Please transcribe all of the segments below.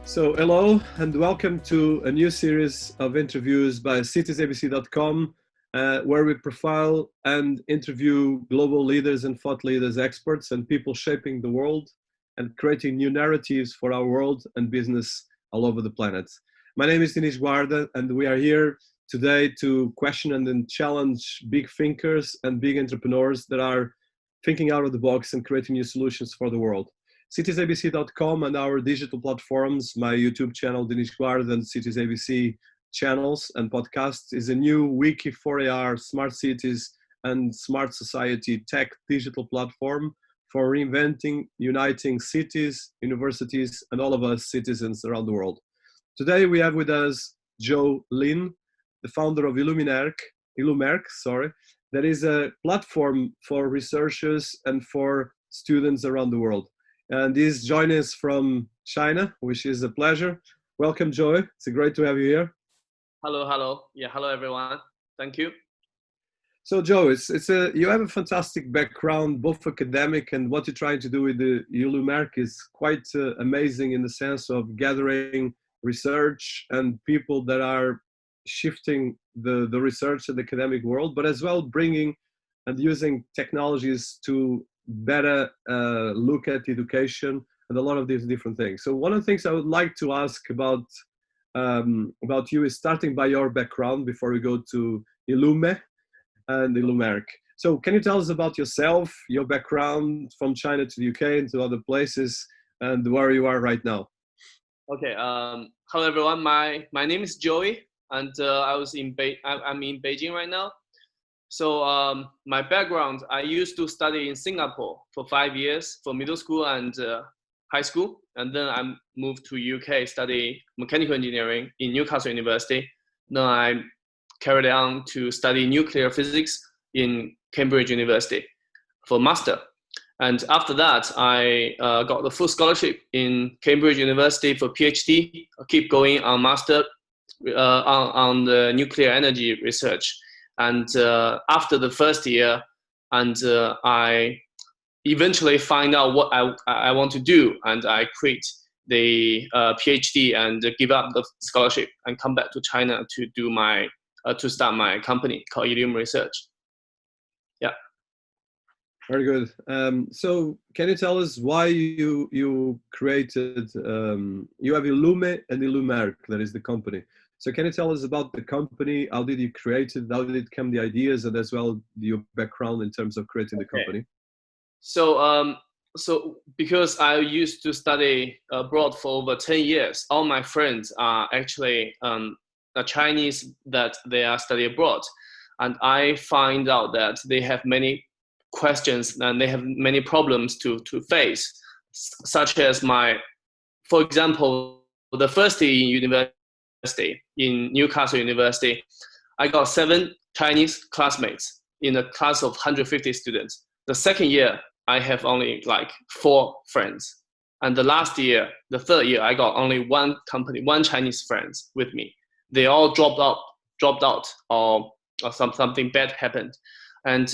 So hello and welcome to a new series of interviews by citiesabc.com where we profile and interview global leaders and thought leaders, experts and people shaping the world and creating new narratives for our world and business all over the planet. My name is Dinis Guarda and we are here today to question and then challenge big thinkers and big entrepreneurs that are thinking out of the box and creating new solutions for the world. citiesabc.com and our digital platforms, my YouTube channel, Dinis Guarda, and Cities ABC channels and podcasts is a new wiki for AR, smart cities and smart society tech digital platform for reinventing, uniting cities, universities, and all of us citizens around the world. Today we have with us Joey Lin, the founder of Illume Research, that is a platform for researchers and for students around the world. And he's joining us from China, which is a pleasure. Welcome, Joey. It's great to have you here. Hello. Yeah, hello, everyone. Thank you. So, Joe, you have a fantastic background, both academic and what you're trying to do with the Illume is quite amazing in the sense of gathering research and people that are shifting the research and the academic world, but as well bringing and using technologies to better look at education and a lot of these different things. So one of the things I would like to ask about you is starting by your background before we go to Illume and Illume. So can you tell us about yourself, your background from China to the UK and to other places and where you are right now? Okay. Hello, everyone. My name is Joey, and I'm in Beijing right now. So my background, I used to study in Singapore for 5 years for middle school and high school. And then I moved to UK, study mechanical engineering in Newcastle University. Then I carried on to study nuclear physics in Cambridge University for master. And after that, I got the full scholarship in Cambridge University for PhD. I keep going on master on the nuclear energy research. And after the first year, I eventually find out what I want to do, and I quit the PhD and give up the scholarship and come back to China to do to start my company called Illume Research. Yeah. Very good. So can you tell us why you created, you have Illume and Illume, that is the company. So can you tell us about the company? How did you create it? How did it come the ideas, and as well your background in terms of creating the company? So because I used to study abroad for over 10 years, all my friends are actually Chinese that they are studying abroad, and I find out that they have many questions and they have many problems to face, such as for example, the first year in university. In Newcastle University, I got 7 Chinese classmates in a class of 150 students. The second year, I have only like 4 friends. And the third year, I got only one Chinese friends with me. They all dropped out or something bad happened. And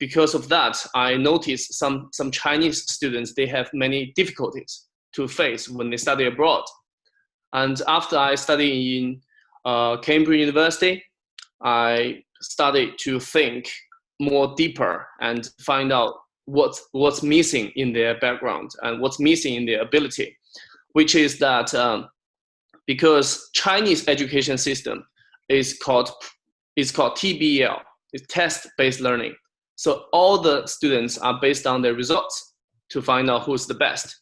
because of that, I noticed some Chinese students, they have many difficulties to face when they study abroad. And after I studied in Cambridge University, I started to think more deeper and find out what's missing in their background and what's missing in their ability, which is that because Chinese education system is called TBL, it's test-based learning. So all the students are based on their results to find out who's the best.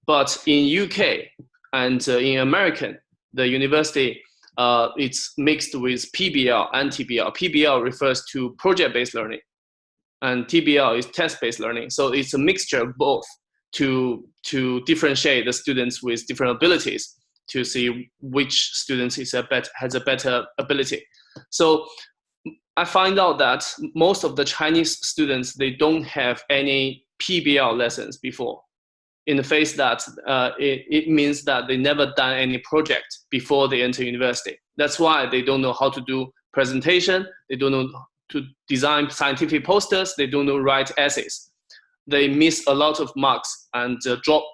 But in UK, and in American, the university, it's mixed with PBL and TBL. PBL refers to project-based learning, and TBL is test-based learning. So it's a mixture of both to differentiate the students with different abilities to see which students has a better ability. So I find out that most of the Chinese students, they don't have any PBL lessons before. In the face that it means that they never done any project before they enter university. That's why they don't know how to do presentation. They don't know to design scientific posters. They don't know write essays. They miss a lot of marks and drop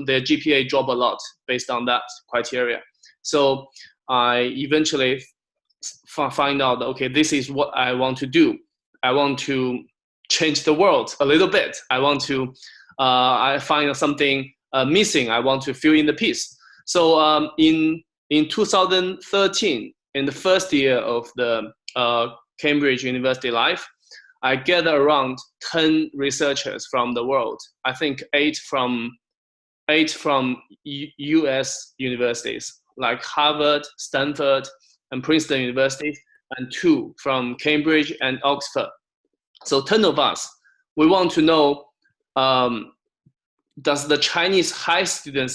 their GPA drop a lot based on that criteria. So I eventually find out that, okay, this is what I want to do. I want to change the world a little bit. I want to, I find something missing. I want to fill in the piece. So in 2013, in the first year of the Cambridge University life, I gathered around 10 researchers from the world. I think eight from US universities like Harvard, Stanford, and Princeton universities, and 2 from Cambridge and Oxford. So 10 of us, we want to know, does the Chinese high school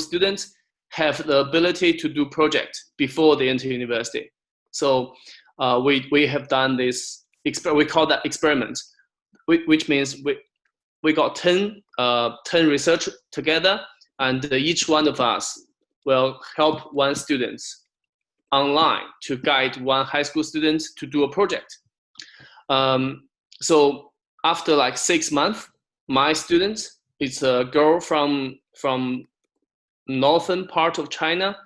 students have the ability to do project before they enter university? So we have done this, we call that experiment, which means we got 10 research together, and each one of us will help one student online to guide one high school student to do a project. So after like 6 months, my student is a girl from northern part of China,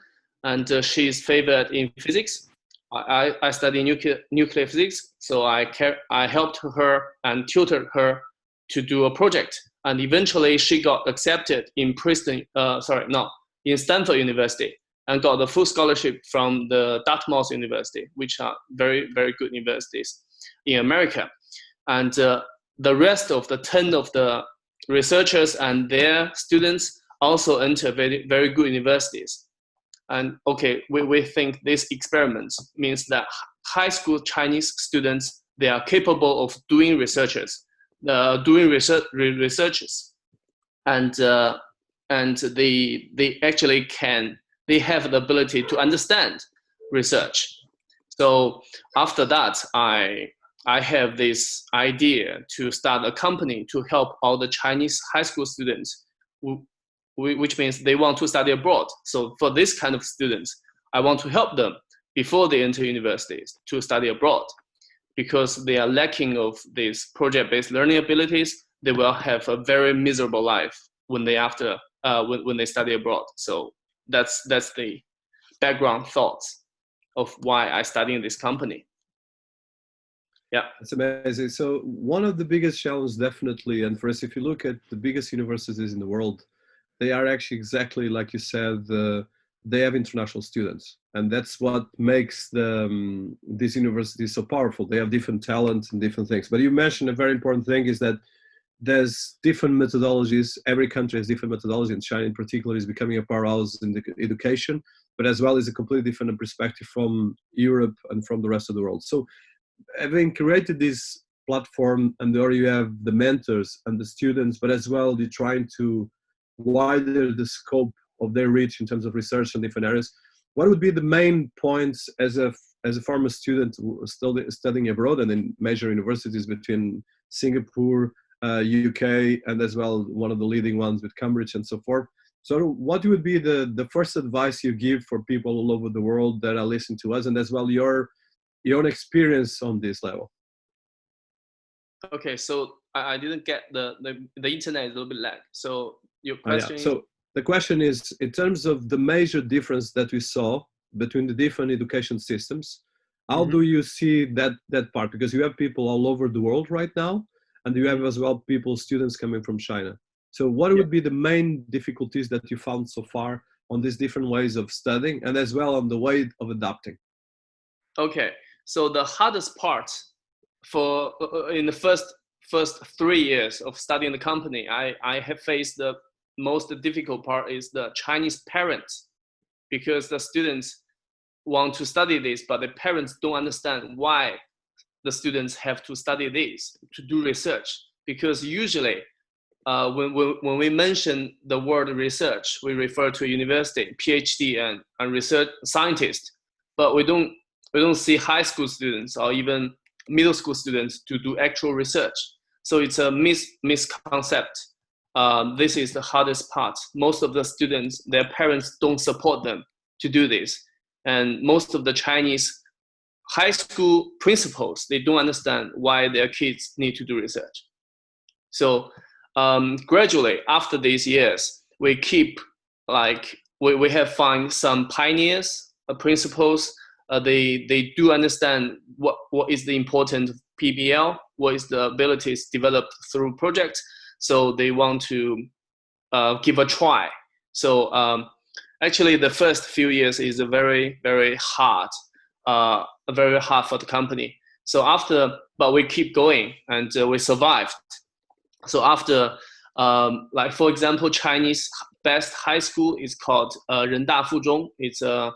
and she is favored in physics. I study nuclear physics, so I helped her and tutored her to do a project, and eventually she got accepted in in Stanford University, and got the full scholarship from the Dartmouth University, which are very, very good universities in America. And the rest of the 10 of the researchers and their students also enter very, very good universities. And okay, we think this experiment means that high school Chinese students, they are capable of doing researches, and they actually they have the ability to understand research. So after that, I have this idea to start a company to help all the Chinese high school students, which means they want to study abroad. So for this kind of students, I want to help them before they enter universities to study abroad, because they are lacking of these project-based learning abilities. They will have a very miserable life when they study abroad. So that's the background thoughts of why I study in this company. Yeah, that's amazing. So one of the biggest challenges, definitely, and for us, if you look at the biggest universities in the world, they are actually exactly like you said. They have international students, and that's what makes these universities so powerful. They have different talents and different things. But you mentioned a very important thing is that there's different methodologies. Every country has different methodologies, and China in particular is becoming a powerhouse in the education, but as well as a completely different perspective from Europe and from the rest of the world. So having created this platform, and there you have the mentors and the students, but as well you're trying to widen the scope of their reach in terms of research in different areas. What would be the main points as a former student still studying abroad and in major universities between Singapore, UK, and as well one of the leading ones with Cambridge and so forth? So what would be the first advice you give for people all over the world that are listening to us, and as well your own experience on this level? Okay, so I didn't get the internet is a little bit lag. So your question is? So the question is, in terms of the major difference that we saw between the different education systems, how do you see that part? Because you have people all over the world right now, and you have as well students coming from China. So what would be the main difficulties that you found so far on these different ways of studying, and as well on the way of adapting? Okay, so the hardest part for in the first 3 years of studying the company, I have faced the most difficult part is the Chinese parents, because the students want to study this, but the parents don't understand why the students have to study this, to do research. Because usually when we mention the word research, we refer to university, PhD and research scientist, but we don't see high school students or even middle school students to do actual research. So it's a misconcept. This is the hardest part. Most of the students, their parents don't support them to do this. And most of the Chinese high school principals, they don't understand why their kids need to do research. So gradually after these years, we keep like we have find some pioneers, principals. They do understand what is the important PBL, what is the abilities developed through projects. So they want to give a try. So actually, the first few years is a very hard, very hard for the company. So after, but we keep going and we survived. So after, like for example, Chinese best high school is called Renda Fuzhong. It's I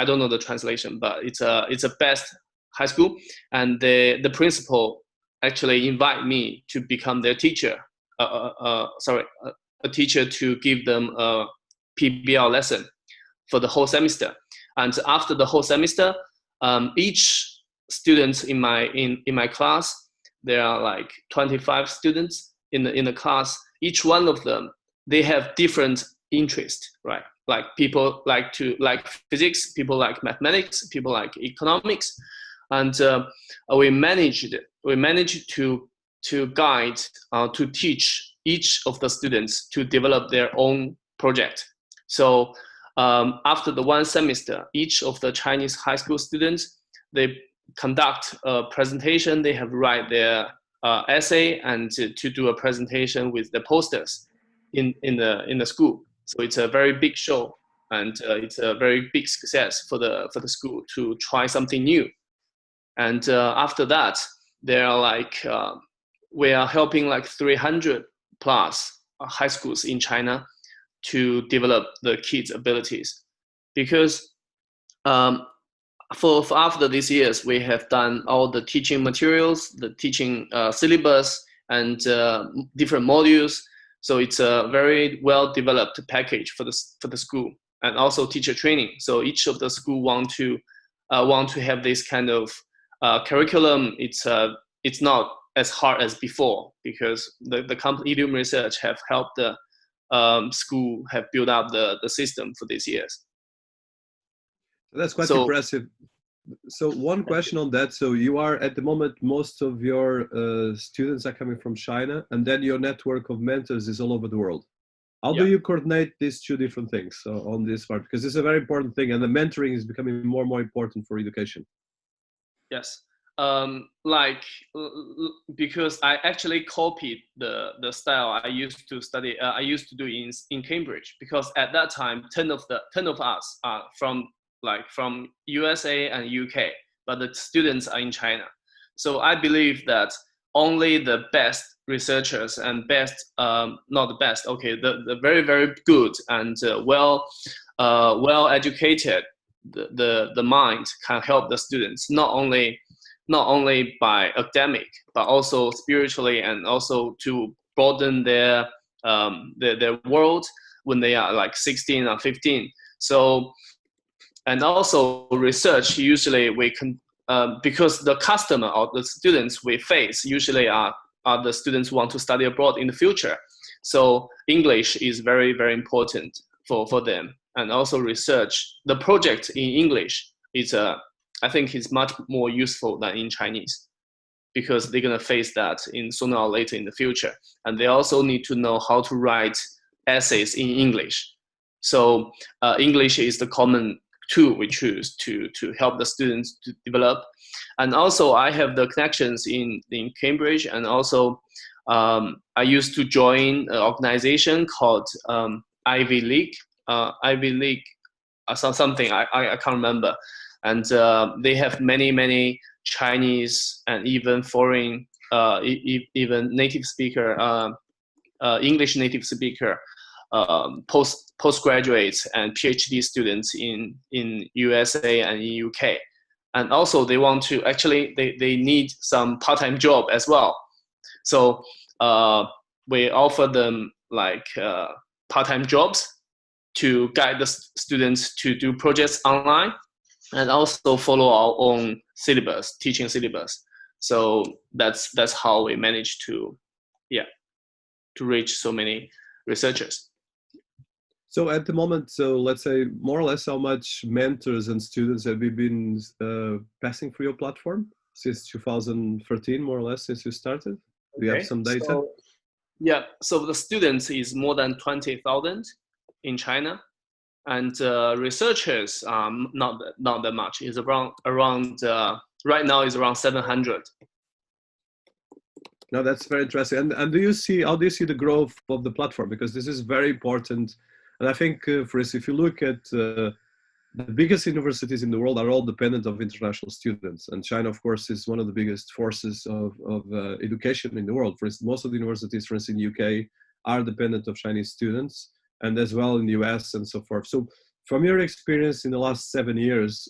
don't know the translation, but it's a best high school, and the principal actually invite me to become their teacher. A teacher to give them a PBL lesson for the whole semester. And after the whole semester, each student in my class, there are like 25 students in the class. Each one of them, they have different interests, right? Like people like physics, people like mathematics, people like economics, and we managed to guide, to teach each of the students to develop their own project. So after the one semester, each of the Chinese high school students, they conduct a presentation. They have write their essay and to do a presentation with the posters in the school. So it's a very big show, and it's a very big success for the school to try something new. And after that, there are like we are helping like 300 plus high schools in China to develop the kids' abilities, because for after these years, we have done all the teaching materials, the teaching syllabus, and different modules. So it's a very well developed package for the school, and also teacher training. So each of the school want to have this kind of curriculum. It's not as hard as before, because the company Illume Research have helped the school have built up the system for these years. That's quite impressive. So one question on that. So you are at the moment, most of your students are coming from China, and then your network of mentors is all over the world. How do you coordinate these two different things on this part? Because it's a very important thing, and the mentoring is becoming more and more important for education. Yes. Because I actually copied the style I used to study. I used to do in Cambridge, because at that time 10 of us are from USA and UK, but the students are in China. So I believe that only the best researchers and not the best, okay, the very good and well educated the mind can help the students, not only by academic, but also spiritually, and also to broaden their world when they are like 16 or 15. So, and also research, usually we can, because the customer or the students we face usually are the students who want to study abroad in the future. So English is very important for them. And also research, the project in English is I think is much more useful than in Chinese, because they're gonna face that in sooner or later in the future. And they also need to know how to write essays in English. So English is the common tool we choose to help the students to develop. And also I have the connections in Cambridge, and also I used to join an organization called Ivy League, something I can't remember. And they have many Chinese and even foreign, even native speaker, English native speaker, postgraduates and PhD students in USA and in UK. And also they want to, actually they need some part-time job as well. So we offer them like part-time jobs to guide the students to do projects online, and also follow our own syllabus, teaching syllabus. So that's how we manage to reach so many researchers. So at the moment, so let's say more or less how much mentors and students have you been passing through your platform since 2013, more or less, since you started? Do you have Okay. some data? Yeah, so the students is more than 20,000 in China, and researchers not that much. Is around right now is around 700. No, that's very interesting. And how do you see the growth of the platform? Because this is very important. And I think, for instance, if you look at the biggest universities in the world are all dependent of international students. And China, of course, is one of the biggest forces of education in the world. For instance, most of the universities, for instance, in the UK, are dependent of Chinese students, and as well in the US and so forth. So from your experience in the last 7 years,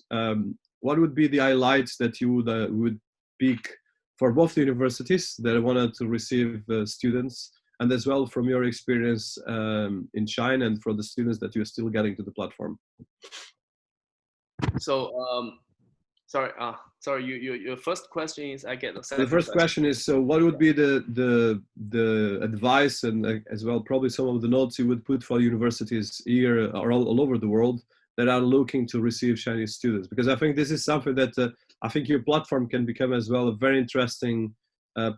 what would be the highlights that you would pick for both the universities that wanted to receive students, and as well from your experience in China and for the students that you're still getting to the platform? So sorry, your first question is, I get the second. The first question is, so what would be the advice, and as well probably some of the notes you would put for universities here or all over the world that are looking to receive Chinese students? Because I think this is something that I think your platform can become as well a very interesting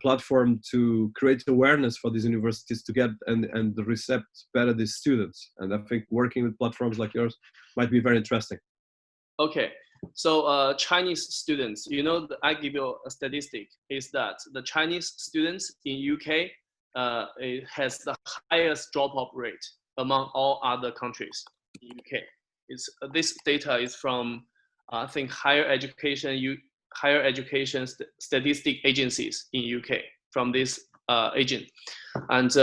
platform to create awareness for these universities to get and recept better these students. And I think working with platforms like yours might be very interesting. Okay, so Chinese students, I give you a statistic, is that the Chinese students in UK it has the highest drop-off rate among all other countries in UK. This data is from I think higher education statistic agencies in UK, from this agent, and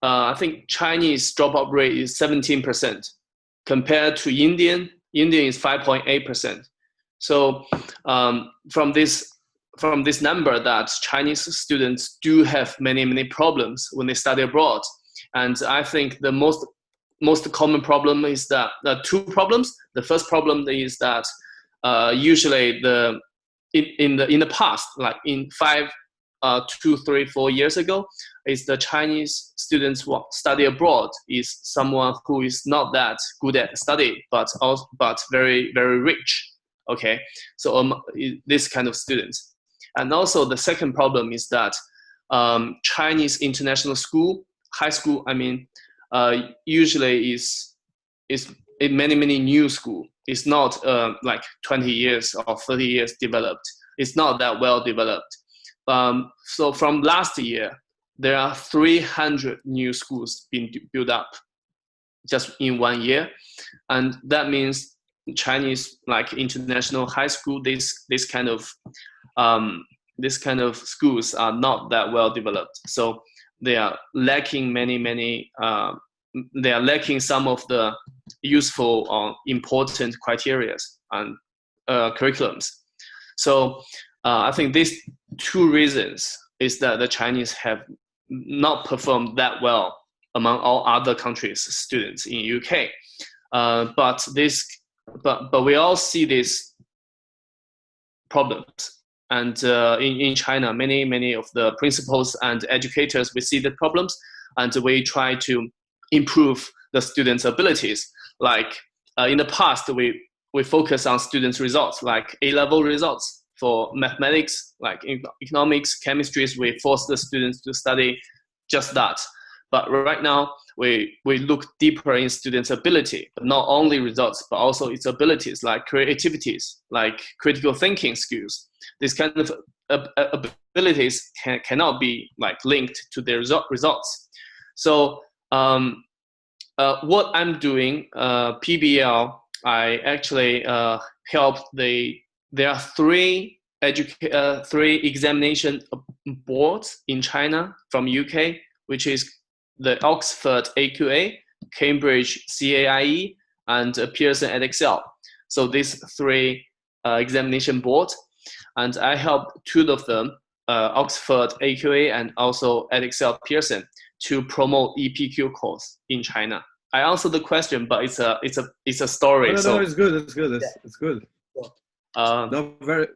I think Chinese dropout rate is 17% compared to Indian is 5.8%. So from this number, that Chinese students do have many problems when they study abroad, and I think the most common problem is that two problems. The first problem is that usually in the past, like in 2, 3, 4 years ago, is the Chinese students who study abroad is someone who is not that good at study, but very rich. Okay, so this kind of students. And also the second problem is that Chinese international school, high school, I mean, usually is many new school. It's not like 20 years or 30 years developed. It's not that well developed. So from last year, there are 300 new schools being built up just in 1 year, and that means Chinese like international high school, this kind of schools are not that well developed. So they are lacking they are lacking some of the useful or important criteria and curriculums. So I think these two reasons is that the Chinese have not performed that well among all other countries' students in UK. But we all see these problems. And in China, many of the principals and educators, we see the problems, and we try to improve the students' abilities. Like in the past, we focus on students' results, like A-level results. For mathematics, like economics, chemistries, we force the students to study just that. But right now, we look deeper in students' ability, but not only results, but also its abilities, like creativities, like critical thinking skills. This kind of abilities cannot be like linked to their results. So what I'm doing, PBL, I actually helped there are three examination boards in China from UK, which is the Oxford AQA, Cambridge CAIE, and Pearson EdExcel. So these three examination boards, and I helped two of them, Oxford AQA and also EdExcel Pearson, to promote EPQ course in China. I answered the question, but it's a story. No, it's good. It's good. It's good. No, very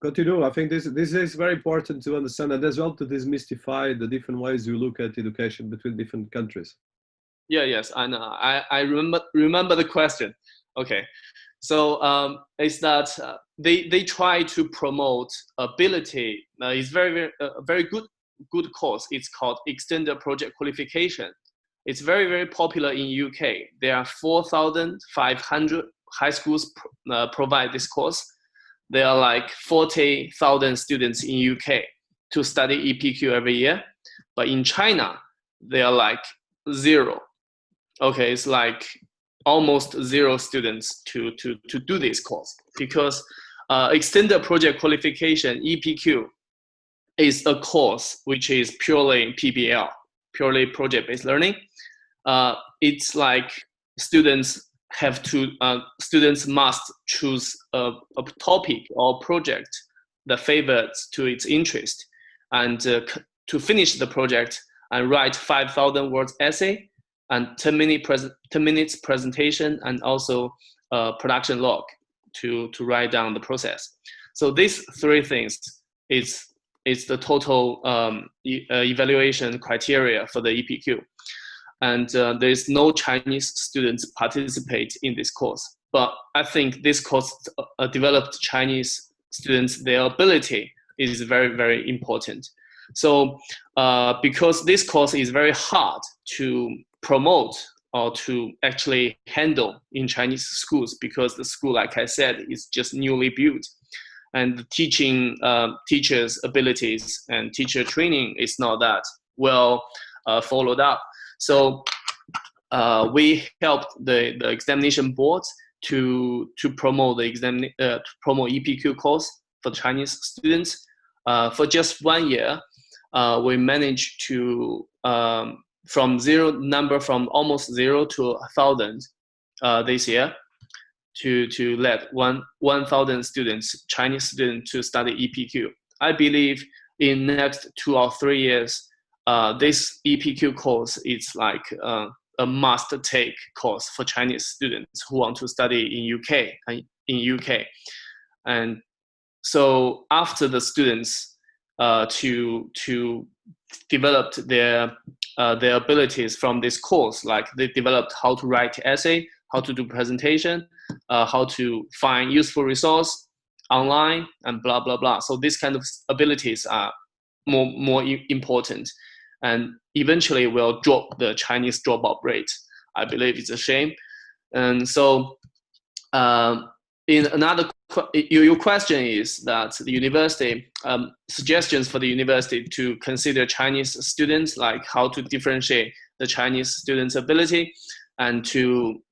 continue. I think this is very important to understand, and as well to demystify the different ways you look at education between different countries. Yes, I know. I remember the question. Okay, so it's that they try to promote ability. It's very good good course. It's called Extended Project Qualification. It's very, very popular in UK. There are 4,500 high schools provide this course. There are like 40,000 students in UK to study EPQ every year. But in China, there are like zero. Okay, it's like almost zero students to do this course, because Extended Project Qualification, EPQ, is a course which is purely PBL, purely project-based learning. It's like students must choose a topic or project that favors to its interest, and to finish the project and write 5,000 words essay and 10 minutes presentation, and also production log to write down the process. So these three things is the total evaluation criteria for the EPQ. And there is no Chinese students participate in this course. But I think this course developed Chinese students, their ability is very, very important. So because this course is very hard to promote or to actually handle in Chinese schools, because the school, like I said, is just newly built, and the teachers' abilities and teacher training is not that well followed up. So we helped the examination boards to promote the promote EPQ course for Chinese students. For just 1 year, we managed to from almost zero to 1,000 this year, to let 1,000 students, Chinese students, to study EPQ. I believe in next 2 or 3 years, this EPQ course is like a must-take course for Chinese students who want to study in UK. And so after the students to develop their abilities from this course, like they developed how to write essay, how to do presentation, how to find useful resource online, and blah blah blah. So these kind of abilities are more important, and eventually will drop the Chinese dropout rate. I believe it's a shame. And so in another, your question is that the university, suggestions for the university to consider Chinese students, like how to differentiate the Chinese students' ability and to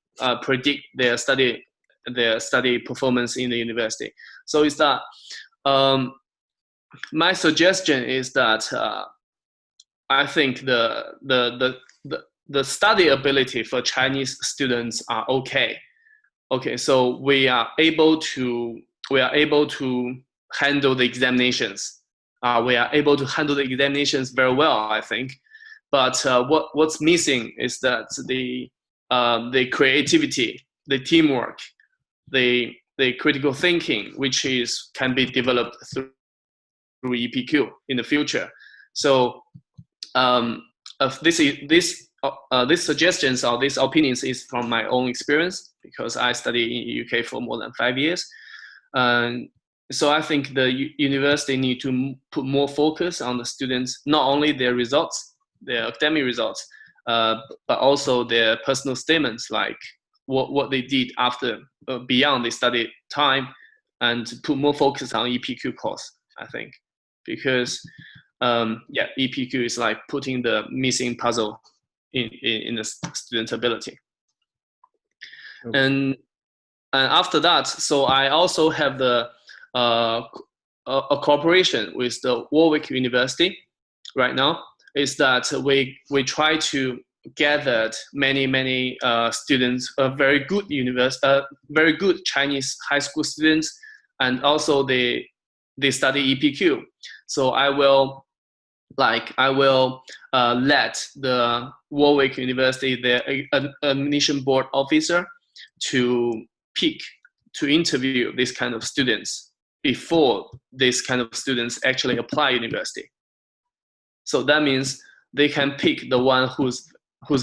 predict their study performance in the university. So is that my suggestion is that I think the study ability for Chinese students are okay. Okay, so we are able to handle the examinations. We are able to handle the examinations very well, I think. But what's missing is that the creativity, the teamwork, the critical thinking, which can be developed through EPQ in the future. So these suggestions or these opinions is from my own experience, because I studied in UK for more than 5 years. So I think the university need to put more focus on the students, not only their results, their academic results, but also their personal statements, like what they did after, beyond the study time, and to put more focus on EPQ course, I think. Because EPQ is like putting the missing puzzle in the student's ability. Okay. And after that, so I also have a cooperation with the Warwick University right now. Is that we try to gather many students, very good Chinese high school students, and also they study EPQ. So I will let the Warwick University, their admission board officer, to interview this kind of students before these kind of students actually apply university. So that means they can pick the one who's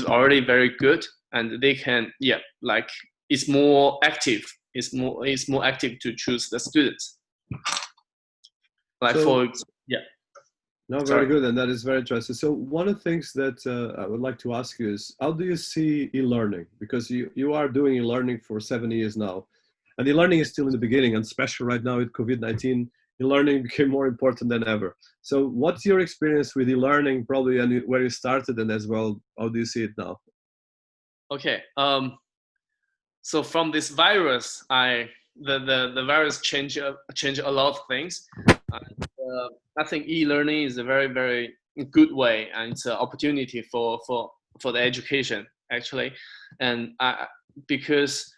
already very good, and they can it's more active. It's more active to choose the students. No, very Sorry. good, and that is very interesting. So one of the things that I would like to ask you is, how do you see e-learning? Because you are doing e-learning for 7 years now, and e-learning is still in the beginning, and especially right now with COVID-19, e-learning became more important than ever. So what's your experience with e-learning, probably, and where you started, and as well, how do you see it now? Okay. So from this virus, the virus change a lot of things. I think e-learning is a very good way, and it's an opportunity for the education actually. And because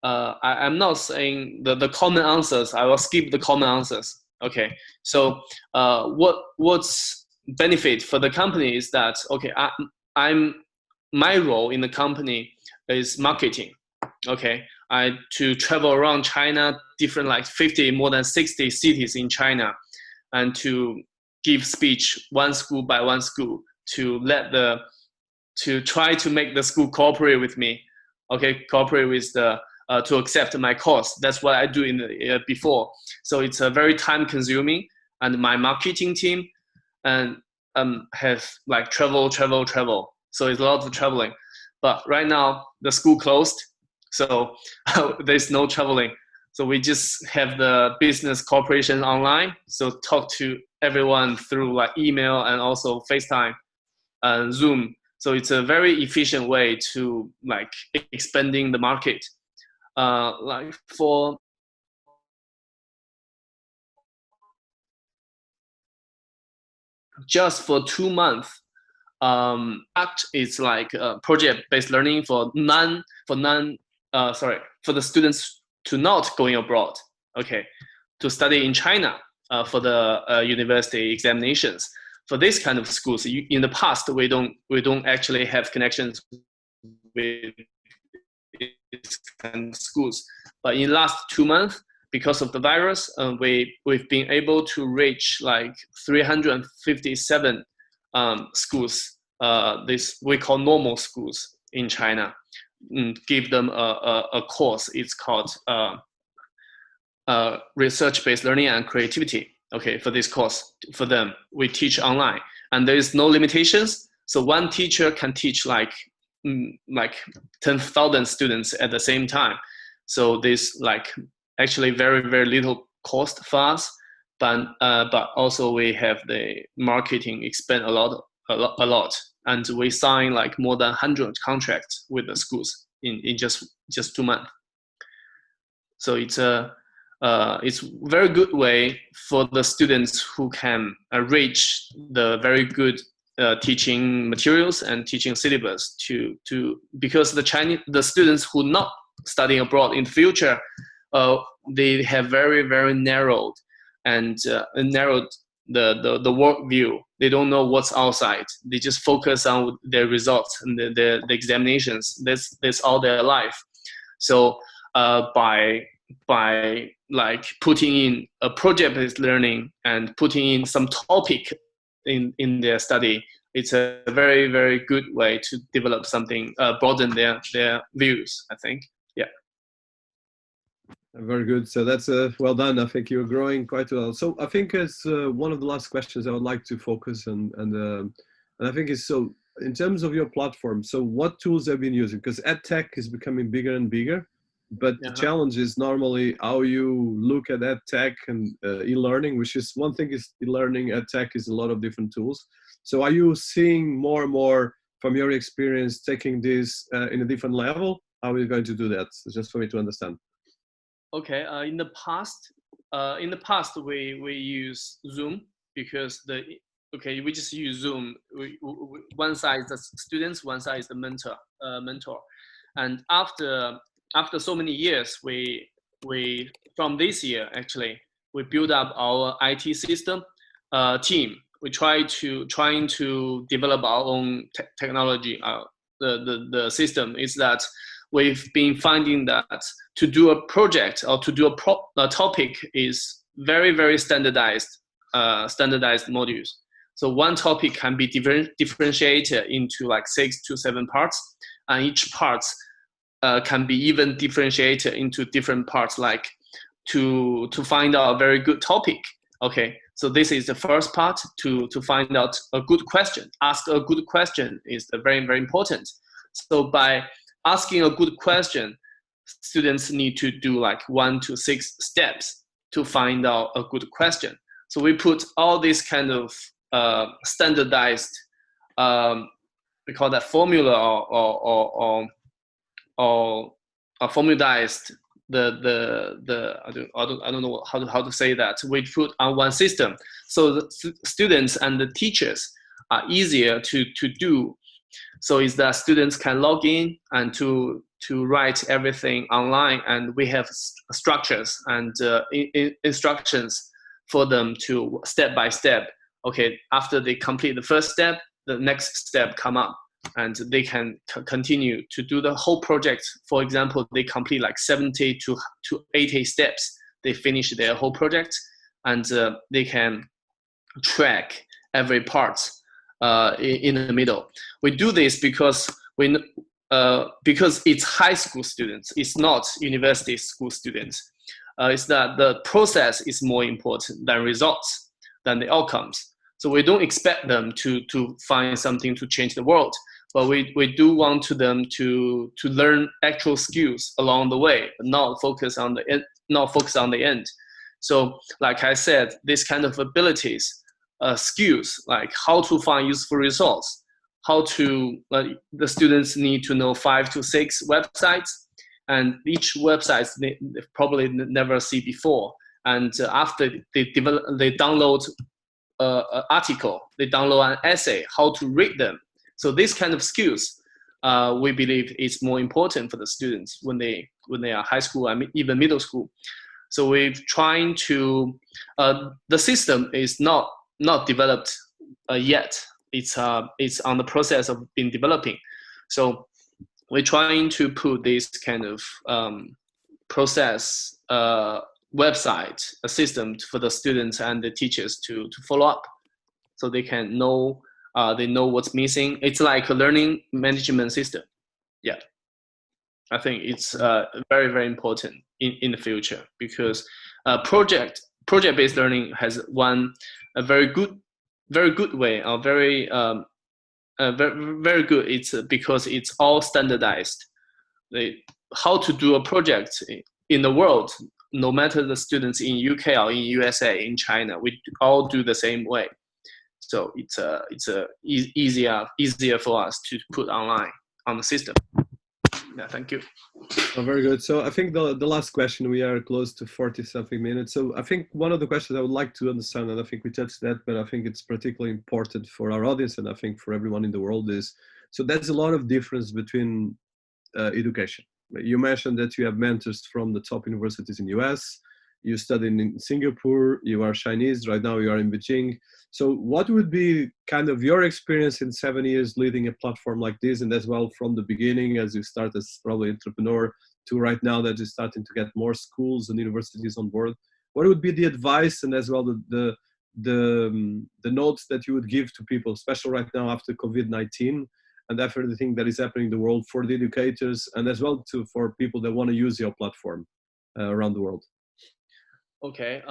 I'm not saying the common answers. I will skip the common answers. Okay. So what's benefit for the company is that, okay, I'm my role in the company is marketing. Okay, I to travel around China, different like 50, more than 60 cities in China, and to give speech one school by one school to to try to make the school cooperate with me. Okay, cooperate with the to accept my course. That's what I do in the before. So it's a very time consuming, and my marketing team and have like travel. So it's a lot of traveling. But right now the school closed, so there's no traveling. So we just have the business cooperation online. So talk to everyone through like email and also FaceTime and Zoom. So it's a very efficient way to like expanding the market. Like for just for 2 months, that is like project-based learning for for the students to not going abroad. Okay, to study in China for the university examinations. For this kind of schools, in the past we don't actually have connections with these kind of schools, but in last 2 months, because of the virus, we've been able to reach like 357 schools. This we call normal schools in China. Give them a course. It's called research-based learning and creativity. Okay, for this course, for them, we teach online, and there is no limitations. So one teacher can teach like 10,000 students at the same time. So this like actually very little cost for us, but also we have the marketing expand a lot, and we sign like more than 100 contracts with the schools in just 2 months. So it's very good way for the students who can reach the very good teaching materials and teaching syllabus to because the students who not studying abroad in the future, they have very narrowed and narrowed the work view. They don't know what's outside. They just focus on their results and the examinations. That's all their life. So by like putting in a project-based learning and putting in some topic in their study, it's a very good way to develop something, broaden their views, I think. Yeah. Very good. So that's well done. I think you're growing quite well. So I think it's one of the last questions I would like to focus on, and I think it's so in terms of your platform. So what tools have you been using? Because EdTech is becoming bigger and bigger, but the challenge is normally how you look at EdTech and e-learning, which is one thing is e-learning. EdTech is a lot of different tools. So are you seeing more and more from your experience taking this in a different level? How are you going to do that? So just for me to understand. Okay. In the past, we use Zoom because we just use Zoom. One side is the students, one side is the mentor. And after so many years, we from this year actually we build up our IT system team. We trying to develop our own technology. The system is that we've been finding that to do a project or to do a topic is very standardized modules. So one topic can be differentiated into like 6 to 7 parts, and each parts can be even differentiated into different parts, like to find out a very good topic. Okay, So this is the first part, to find out a good question. Ask a good question is very, very important. So by asking a good question, students need to do like 1 to 6 steps to find out a good question. So we put all these kind of standardized, we call that formula, or formalized I don't know how to say that. We put on one system, so the students and the teachers are easier to do. So is that students can log in and to write everything online, and we have structures and instructions for them to step by step. Okay, after they complete the first step, the next step come up, and they can continue to do the whole project. For example, they complete like 70 to 80 steps. They finish their whole project, and they can track every part in the middle. We do this because it's high school students. It's not university school students. It's that the process is more important than results, than the outcomes. So we don't expect them to find something to change the world, but we do want them to learn actual skills along the way, not focus on the end. So like I said, this kind of abilities, skills, like how to find useful results, how to, the students need to know 5 to 6 websites, and each website they probably never see before. And after they download an article, they download an essay, how to read them. So this kind of skills, we believe is more important for the students when they are high school and even middle school. So we're trying to, the system is not developed yet. It's on the process of being developing. So we're trying to put this kind of process, website, a system for the students and the teachers to follow up, so they can know, they know what's missing. It's like a learning management system. Yeah, I think it's very, very important in the future, because project-based learning has a very good way, or very good. It's because it's all standardized. How to do a project in the world, no matter the students in UK or in USA, in China, we all do the same way. So it's easier for us to put online on the system. Yeah, thank you. Oh, very good. So I think the last question, we are close to 40-something minutes. So I think one of the questions I would like to understand, and I think we touched that, but I think it's particularly important for our audience, and I think for everyone in the world, is, so there's a lot of difference between education. You mentioned that you have mentors from the top universities in US, you studied in Singapore, you are Chinese, right now you are in Beijing. So what would be kind of your experience in 7 years leading a platform like this, and as well from the beginning, as you start as probably entrepreneur, to right now that you're starting to get more schools and universities on board? What would be the advice, and as well the notes that you would give to people, especially right now after COVID-19 and after everything that is happening in the world, for the educators, and as well for people that want to use your platform around the world? Okay.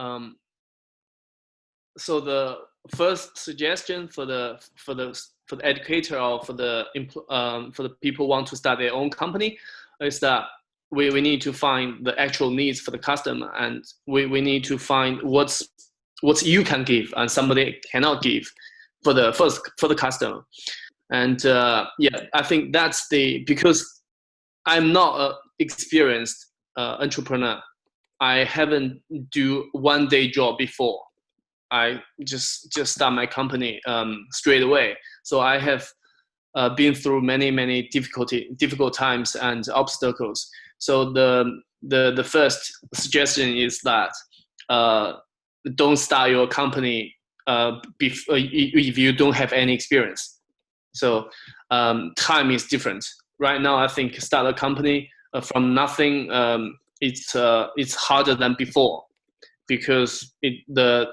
So the first suggestion for the educator, or for the people who want to start their own company, is that we need to find the actual needs for the customer, and we need to find what you can give and somebody cannot give for the customer. And yeah, I think that's because I'm not an experienced entrepreneur. I haven't do one-day job before. I just start my company straight away. So I have been through many difficult times and obstacles. So the first suggestion is that don't start your company if you don't have any experience. So time is different. Right now, I think start a company from nothing, it's harder than before, because the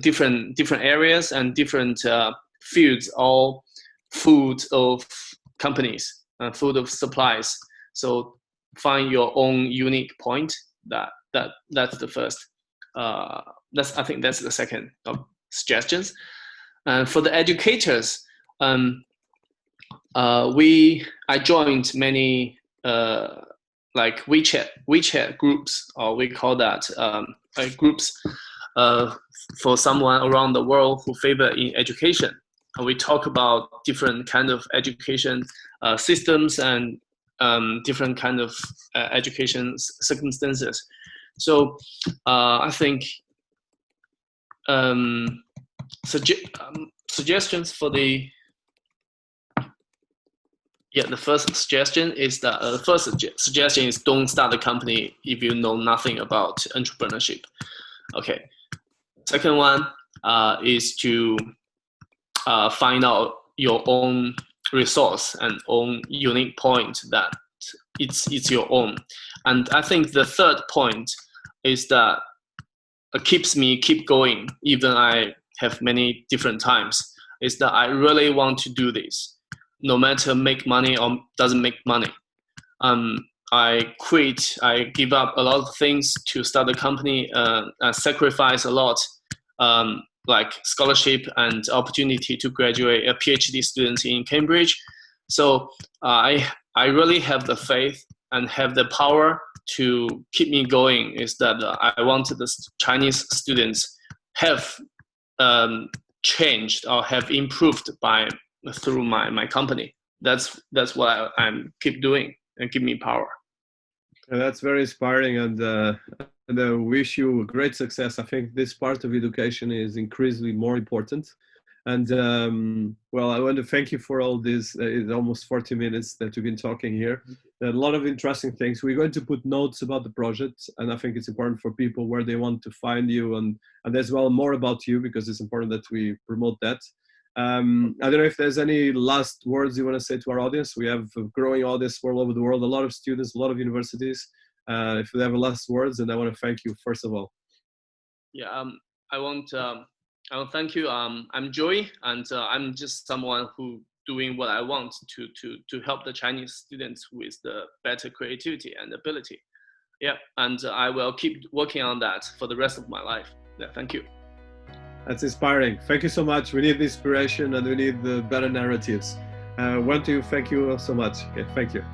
different areas and different fields, all food of companies, food of supplies. So find your own unique point. That's the first. I think that's the second suggestions. And for the educators, I joined many like WeChat groups, or we call that groups for someone around the world who favor in education. And we talk about different kind of education systems and different kind of education circumstances. So I think suggestions for the first suggestion is that suggestion is don't start a company if you know nothing about entrepreneurship. Okay. Second one is to find out your own resource and own unique point that it's your own. And I think the third point is that keep going even I have many different times, is that I really want to do this no matter make money or doesn't make money. I give up a lot of things to start a company, sacrifice a lot, like scholarship and opportunity to graduate a PhD student in Cambridge. So I really have the faith and have the power to keep me going, is that I wanted the Chinese students have changed or have improved through my company. That's what I'm keep doing and give me power. And that's very inspiring, and I wish you great success. I think this part of education is increasingly more important. And well, I want to thank you for all this. It's almost 40 minutes that we've been talking here. A lot of interesting things. We're going to put notes about the project, and I think it's important for people where they want to find you and as well more about you, because it's important that we promote that. I don't know if there's any last words you want to say to our audience. We have a growing audience all over the world, a lot of students, a lot of universities. If you have a last words, and I want to thank you first of all. Yeah, I want to thank you. I'm Joey, and I'm just someone who doing what I want to help the Chinese students with the better creativity and ability. Yeah, and I will keep working on that for the rest of my life. Yeah, thank you. That's inspiring. Thank you so much. We need the inspiration and we need the better narratives. Want to thank you so much. Okay, thank you.